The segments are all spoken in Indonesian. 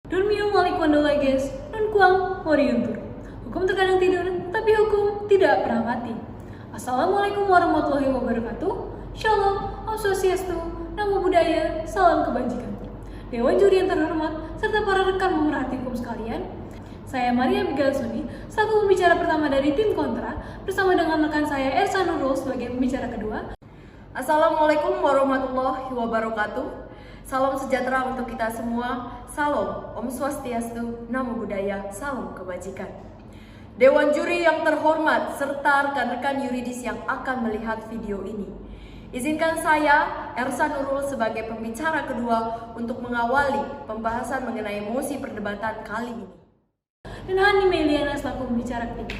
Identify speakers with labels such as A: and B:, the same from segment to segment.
A: Durmiu malik leges, non kuang moriuntur. Hukum terkadang tidur, tapi hukum tidak pernah mati. Assalamualaikum warahmatullahi wabarakatuh. Shalom, Om Swastiastu, Namo Buddhaya, salam kebajikan. Dewan juri yang terhormat, serta para rekan pemerhati hukum sekalian, saya Maria Abigail Suni, selaku pembicara pertama dari tim Kontra, bersama dengan rekan saya Ersa Nurul sebagai pembicara kedua.
B: Assalamualaikum warahmatullahi wabarakatuh. Salam sejahtera untuk kita semua. Salam, Om Swastiastu, Namo Buddhaya, salam kebajikan. Dewan juri yang terhormat serta rekan-rekan yuridis yang akan melihat video ini. Izinkan saya, Ersa Nurul, sebagai pembicara kedua untuk mengawali pembahasan mengenai mosi perdebatan kali ini.
A: Dan Hani Meliana selaku pembicara ketiga.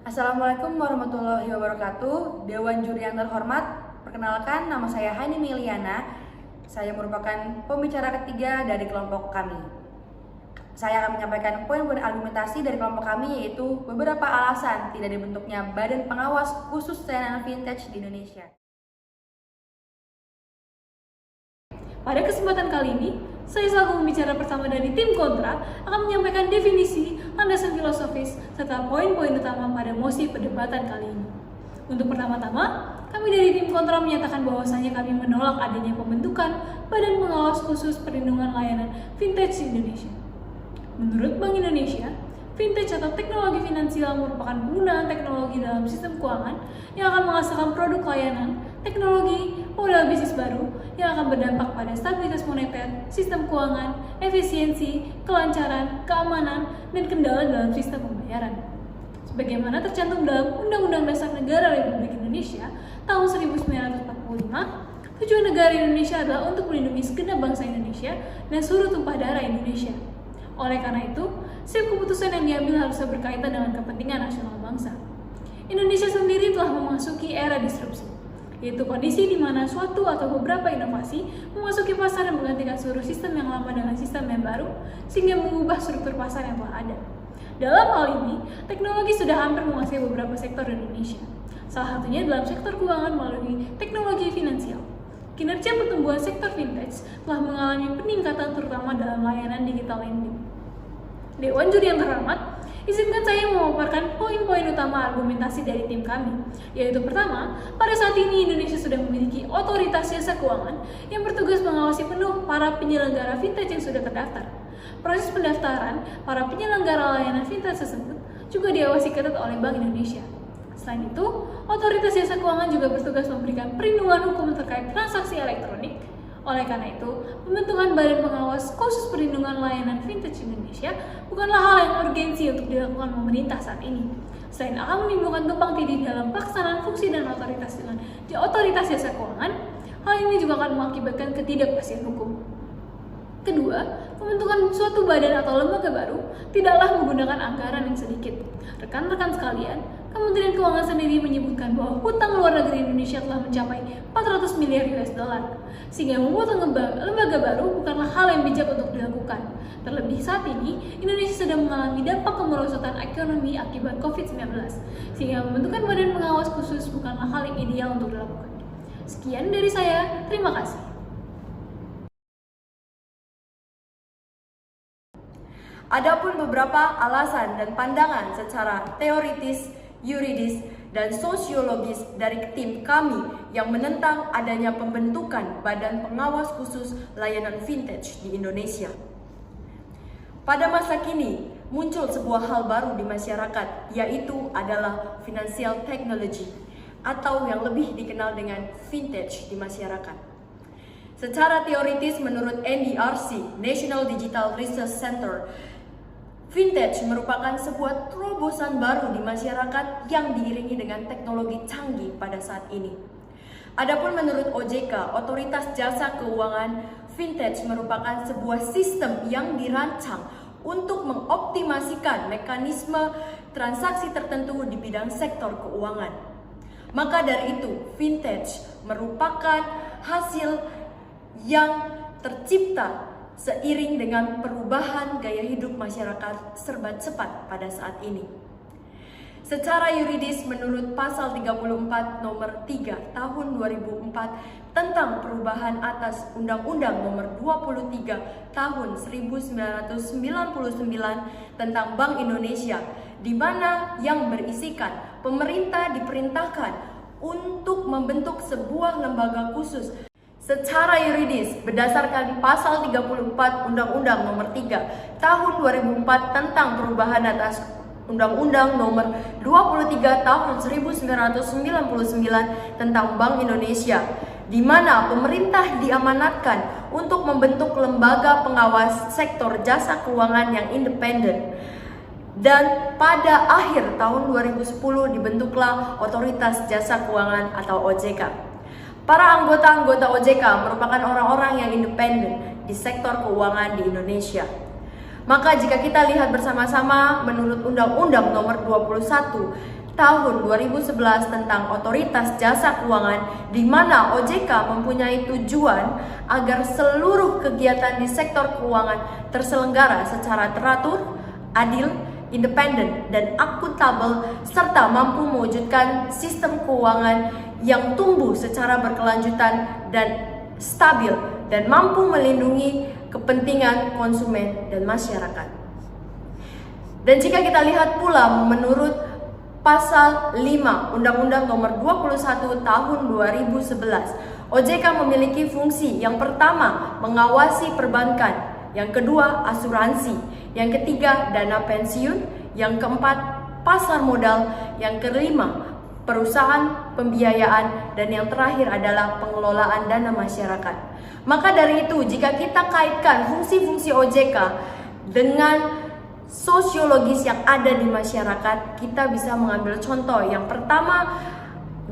C: Assalamualaikum warahmatullahi wabarakatuh. Dewan juri yang terhormat, perkenalkan nama saya Hani Meliana. Saya merupakan pembicara ketiga dari kelompok kami. Saya akan menyampaikan poin-poin argumentasi dari kelompok kami, yaitu beberapa alasan tidak dibentuknya Badan Pengawas Khusus Layanan Vintage di Indonesia.
A: Pada kesempatan kali ini, saya selaku pembicara pertama dari tim Kontra akan menyampaikan definisi, landasan filosofis, serta poin-poin utama pada mosi perdebatan kali ini. Untuk pertama-tama, kami dari tim Kontra menyatakan bahwasanya kami menolak adanya pembentukan Badan Pengawas Khusus Perlindungan Layanan Vintage di Indonesia. Menurut Bank Indonesia, vintage atau teknologi finansial merupakan penggunaan teknologi dalam sistem keuangan yang akan menghasilkan produk layanan, teknologi, modal bisnis baru yang akan berdampak pada stabilitas moneter, sistem keuangan, efisiensi, kelancaran, keamanan, dan kendala dalam sistem pembayaran. Sebagaimana tercantum dalam Undang-Undang Dasar Negara Republik Indonesia tahun 1945, tujuan negara Indonesia adalah untuk melindungi segenap bangsa Indonesia dan seluruh tumpah darah Indonesia. Oleh karena itu, setiap keputusan yang diambil harusnya berkaitan dengan kepentingan nasional bangsa. Indonesia sendiri telah memasuki era disrupsi, yaitu kondisi di mana suatu atau beberapa inovasi memasuki pasar dan menggantikan seluruh sistem yang lama dengan sistem yang baru, sehingga mengubah struktur pasar yang telah ada. Dalam hal ini, teknologi sudah hampir menguasai beberapa sektor di Indonesia. Salah satunya dalam sektor keuangan melalui teknologi finansial. Kinerja pertumbuhan sektor vintage telah mengalami peningkatan terutama dalam layanan digital lending. Dewan juri yang terhormat, izinkan saya memaparkan poin-poin utama argumentasi dari tim kami, yaitu pertama, pada saat ini Indonesia sudah memiliki otoritas jasa keuangan yang bertugas mengawasi penuh para penyelenggara vintage yang sudah terdaftar. Proses pendaftaran para penyelenggara layanan vintage tersebut juga diawasi ketat oleh Bank Indonesia. Selain itu, otoritas jasa keuangan juga bertugas memberikan perlindungan hukum terkait transaksi elektronik. Oleh karena itu, pembentukan Badan Pengawas Khusus Perlindungan Layanan Vintage Indonesia bukanlah hal yang urgensi untuk dilakukan pemerintah saat ini. Selain akan menimbulkan tumpang tindih dalam pelaksanaan fungsi dan otoritas dengan di otoritas jasa keuangan, hal ini juga akan mengakibatkan ketidakpastian hukum. Kedua, pembentukan suatu badan atau lembaga baru tidaklah menggunakan anggaran yang sedikit. Rekan-rekan sekalian, Kementerian Keuangan sendiri menyebutkan bahwa hutang luar negeri Indonesia telah mencapai 400 miliar US dollar, sehingga membuat lembaga baru bukanlah hal yang bijak untuk dilakukan. Terlebih saat ini, Indonesia sedang mengalami dampak kemerosotan ekonomi akibat COVID-19, sehingga membentukan badan pengawas khusus bukanlah hal yang ideal untuk dilakukan. Sekian dari saya, terima kasih.
B: Adapun beberapa alasan dan pandangan secara teoritis, yuridis, dan sosiologis dari tim kami yang menentang adanya pembentukan Badan Pengawas Khusus Layanan Vintage di Indonesia. Pada masa kini, muncul sebuah hal baru di masyarakat, yaitu adalah financial technology, atau yang lebih dikenal dengan vintage di masyarakat. Secara teoritis, menurut NDRC, National Digital Research Center, vintage merupakan sebuah terobosan baru di masyarakat yang diiringi dengan teknologi canggih pada saat ini. Adapun menurut OJK, Otoritas Jasa Keuangan, vintage merupakan sebuah sistem yang dirancang untuk mengoptimasikan mekanisme transaksi tertentu di bidang sektor keuangan. Maka dari itu, vintage merupakan hasil yang tercipta seiring dengan perubahan gaya hidup masyarakat serba cepat pada saat ini. Secara yuridis menurut pasal 34 nomor 3 tahun 2004 tentang perubahan atas Undang-Undang nomor 23 tahun 1999 tentang Bank Indonesia, di mana yang berisikan pemerintah diperintahkan untuk membentuk sebuah lembaga khusus secara yuridis berdasarkan pasal 34 Undang-Undang nomor 3 tahun 2004 tentang perubahan atas Undang-Undang nomor 23 tahun 1999 tentang Bank Indonesia, di mana pemerintah diamanatkan untuk membentuk lembaga pengawas sektor jasa keuangan yang independen. Dan pada akhir tahun 2010 dibentuklah Otoritas Jasa Keuangan atau OJK. Para anggota-anggota OJK merupakan orang-orang yang independen di sektor keuangan di Indonesia. Maka jika kita lihat bersama-sama menurut Undang-Undang nomor 21 tahun 2011 tentang Otoritas Jasa Keuangan, di mana OJK mempunyai tujuan agar seluruh kegiatan di sektor keuangan terselenggara secara teratur, adil, independen, dan akuntabel, serta mampu mewujudkan sistem keuangan yang tumbuh secara berkelanjutan dan stabil dan mampu melindungi kepentingan konsumen dan masyarakat. Dan jika kita lihat pula menurut pasal 5 Undang-Undang nomor 21 tahun 2011, OJK memiliki fungsi yang pertama mengawasi perbankan, yang kedua asuransi, yang ketiga dana pensiun, yang keempat pasar modal, yang kelima perusahaan pembiayaan, dan yang terakhir adalah pengelolaan dana masyarakat. Maka dari itu, jika kita kaitkan fungsi-fungsi OJK dengan sosiologis yang ada di masyarakat, kita bisa mengambil contoh. Yang pertama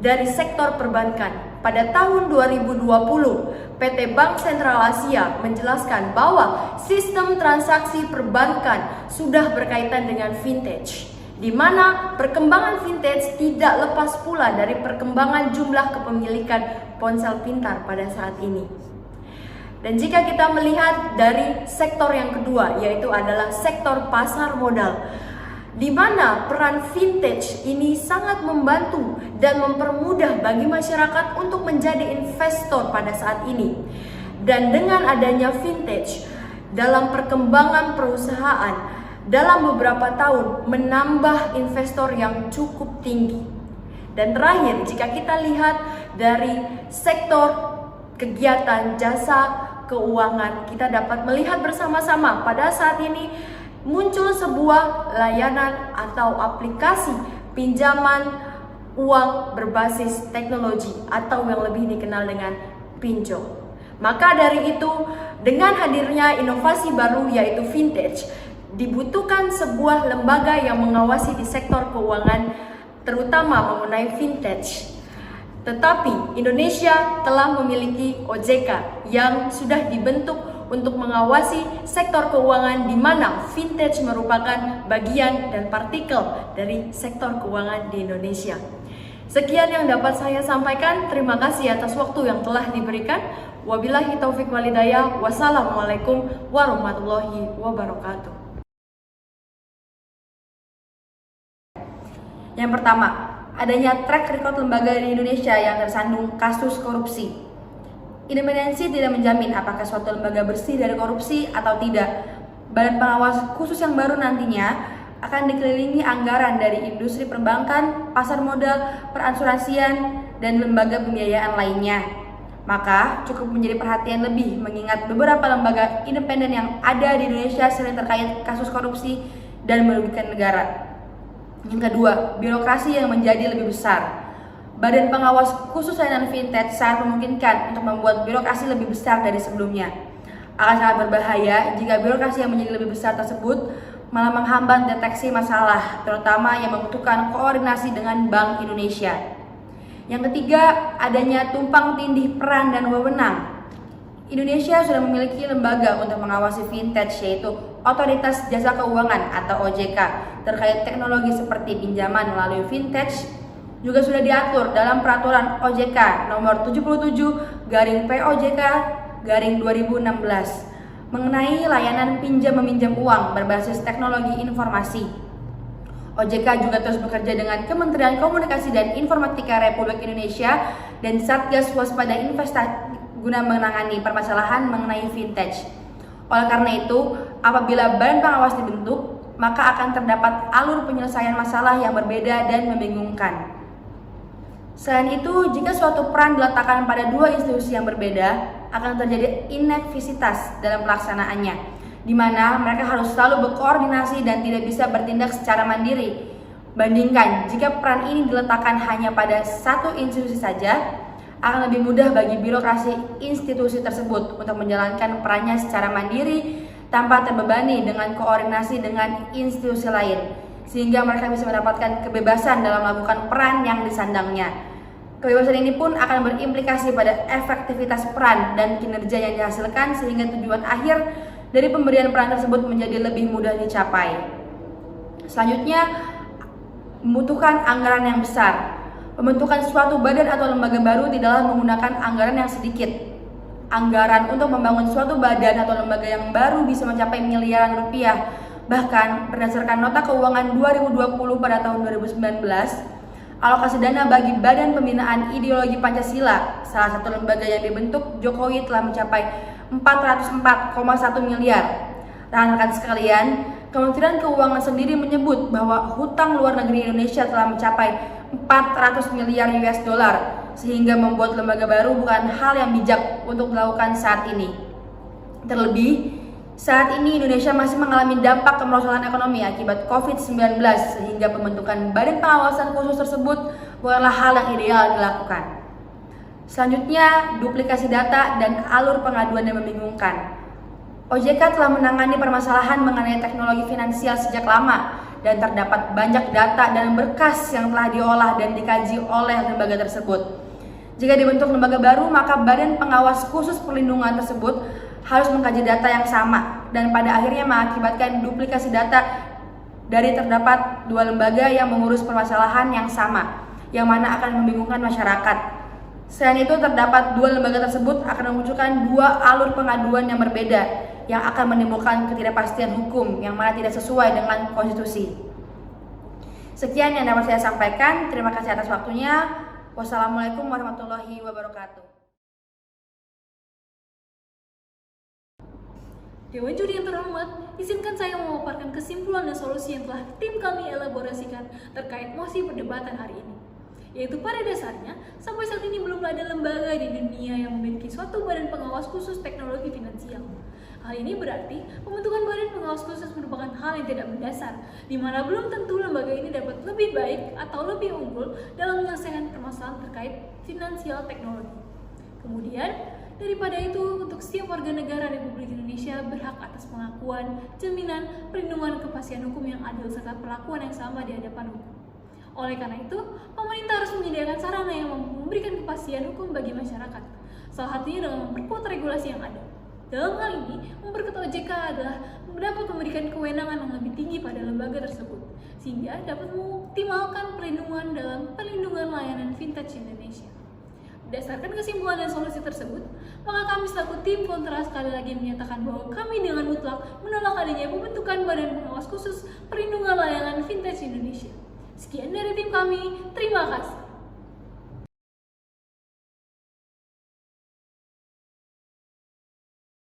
B: dari sektor perbankan. Pada tahun 2020, PT Bank Sentral Asia menjelaskan bahwa sistem transaksi perbankan sudah berkaitan dengan vintage, di mana perkembangan vintage tidak lepas pula dari perkembangan jumlah kepemilikan ponsel pintar pada saat ini. Dan jika kita melihat dari sektor yang kedua, yaitu adalah sektor pasar modal, di mana peran vintage ini sangat membantu dan mempermudah bagi masyarakat untuk menjadi investor pada saat ini. Dan dengan adanya vintage dalam perkembangan perusahaan dalam beberapa tahun menambah investor yang cukup tinggi. Dan terakhir, jika kita lihat dari sektor kegiatan jasa keuangan, kita dapat melihat bersama-sama pada saat ini muncul sebuah layanan atau aplikasi pinjaman uang berbasis teknologi atau yang lebih dikenal dengan pinjol. Maka dari itu, dengan hadirnya inovasi baru yaitu vintage, dibutuhkan sebuah lembaga yang mengawasi di sektor keuangan, terutama mengenai vintage. Tetapi Indonesia telah memiliki OJK yang sudah dibentuk untuk mengawasi sektor keuangan, di mana vintage merupakan bagian dan partikel dari sektor keuangan di Indonesia. Sekian yang dapat saya sampaikan. Terima kasih atas waktu yang telah diberikan. Wabillahi taufik walhidayah. Wassalamualaikum warahmatullahi wabarakatuh.
C: Yang pertama, adanya track record lembaga di Indonesia yang tersandung kasus korupsi. Independensi tidak menjamin apakah suatu lembaga bersih dari korupsi atau tidak. Badan pengawas khusus yang baru nantinya akan dikelilingi anggaran dari industri perbankan, pasar modal, peransurasian, dan lembaga pembiayaan lainnya. Maka cukup menjadi perhatian lebih mengingat beberapa lembaga independen yang ada di Indonesia sering terkait kasus korupsi dan merugikan negara. Yang kedua, birokrasi yang menjadi lebih besar. Badan pengawas khusus layanan vintage sangat memungkinkan untuk membuat birokrasi lebih besar dari sebelumnya. Akan sangat berbahaya jika birokrasi yang menjadi lebih besar tersebut malah menghambat deteksi masalah, terutama yang membutuhkan koordinasi dengan Bank Indonesia. Yang ketiga, adanya tumpang tindih peran dan wewenang. Indonesia sudah memiliki lembaga untuk mengawasi vintage, yaitu Otoritas Jasa Keuangan atau OJK. Terkait teknologi seperti pinjaman melalui vintage juga sudah diatur dalam peraturan OJK nomor 77/POJK/2016 mengenai layanan pinjam meminjam uang berbasis teknologi informasi. OJK juga terus bekerja dengan Kementerian Komunikasi dan Informatika Republik Indonesia dan Satgas Waspada Investasi guna menangani permasalahan mengenai vintage. Oleh karena itu, apabila badan pengawas dibentuk, maka akan terdapat alur penyelesaian masalah yang berbeda dan membingungkan. Selain itu, jika suatu peran diletakkan pada dua institusi yang berbeda, akan terjadi inektisitas dalam pelaksanaannya, di mana mereka harus selalu berkoordinasi dan tidak bisa bertindak secara mandiri. Bandingkan jika peran ini diletakkan hanya pada satu institusi saja, akan lebih mudah bagi birokrasi institusi tersebut untuk menjalankan perannya secara mandiri tanpa terbebani dengan koordinasi dengan institusi lain, sehingga mereka bisa mendapatkan kebebasan dalam melakukan peran yang disandangnya. Kebebasan ini pun akan berimplikasi pada efektivitas peran dan kinerja yang dihasilkan, sehingga tujuan akhir dari pemberian peran tersebut menjadi lebih mudah dicapai. Selanjutnya, membutuhkan anggaran yang besar. Pembentukan suatu badan atau lembaga baru tidaklah menggunakan anggaran yang sedikit. Anggaran untuk membangun suatu badan atau lembaga yang baru bisa mencapai miliaran rupiah. Bahkan, berdasarkan nota keuangan 2020 pada tahun 2019, alokasi dana bagi Badan Pembinaan Ideologi Pancasila, salah satu lembaga yang dibentuk Jokowi, telah mencapai 404,1 miliar. Rekan-rekan sekalian, Kementerian Keuangan sendiri menyebut bahwa hutang luar negeri Indonesia telah mencapai 400 miliar US dollar, sehingga membuat lembaga baru bukan hal yang bijak untuk dilakukan saat ini. Terlebih, saat ini Indonesia masih mengalami dampak kemerosotan ekonomi akibat COVID-19, sehingga pembentukan badan pengawasan khusus tersebut bukanlah hal yang ideal dilakukan. Selanjutnya, duplikasi data dan alur pengaduan yang membingungkan. OJK telah menangani permasalahan mengenai teknologi finansial sejak lama, dan terdapat banyak data dan berkas yang telah diolah dan dikaji oleh lembaga tersebut. Jika dibentuk lembaga baru, maka badan pengawas khusus perlindungan tersebut harus mengkaji data yang sama, dan pada akhirnya mengakibatkan duplikasi data dari terdapat dua lembaga yang mengurus permasalahan yang sama, yang mana akan membingungkan masyarakat. Selain itu, terdapat dua lembaga tersebut akan memunculkan dua alur pengaduan yang berbeda, yang akan menimbulkan ketidakpastian hukum yang mana tidak sesuai dengan konstitusi. Sekian yang dapat saya sampaikan. Terima kasih atas waktunya. Wassalamualaikum warahmatullahi wabarakatuh.
A: Dewan Juri yang terhormat, izinkan saya memaparkan kesimpulan dan solusi yang telah tim kami elaborasikan terkait mosi perdebatan hari ini. Yaitu pada dasarnya, sampai saat ini belum ada lembaga di dunia yang memiliki suatu badan pengawas khusus teknologi finansial. Hal ini berarti pembentukan badan pengawas khusus merupakan hal yang tidak mendasar, di mana belum tentu lembaga ini dapat lebih baik atau lebih unggul dalam menyelesaikan permasalahan terkait finansial teknologi. Kemudian, daripada itu, untuk setiap warga negara Republik Indonesia berhak atas pengakuan, jaminan, perlindungan, kepastian hukum yang adil serta perlakuan yang sama di hadapan hukum. Oleh karena itu, pemerintah harus menyediakan sarana yang memberikan kepastian hukum bagi masyarakat, salah satunya dengan memperkuat regulasi yang ada. Dalam hal ini, memperkuat OJK adalah dapat memberikan kewenangan yang lebih tinggi pada lembaga tersebut, sehingga dapat mengoptimalkan perlindungan dalam perlindungan layanan vintage Indonesia. Berdasarkan kesimpulan dan solusi tersebut, maka kami selaku tim kontra sekali lagi menyatakan bahwa kami dengan mutlak menolak adanya pembentukan badan pengawas khusus perlindungan layanan vintage Indonesia. Sekian dari tim kami, terima kasih.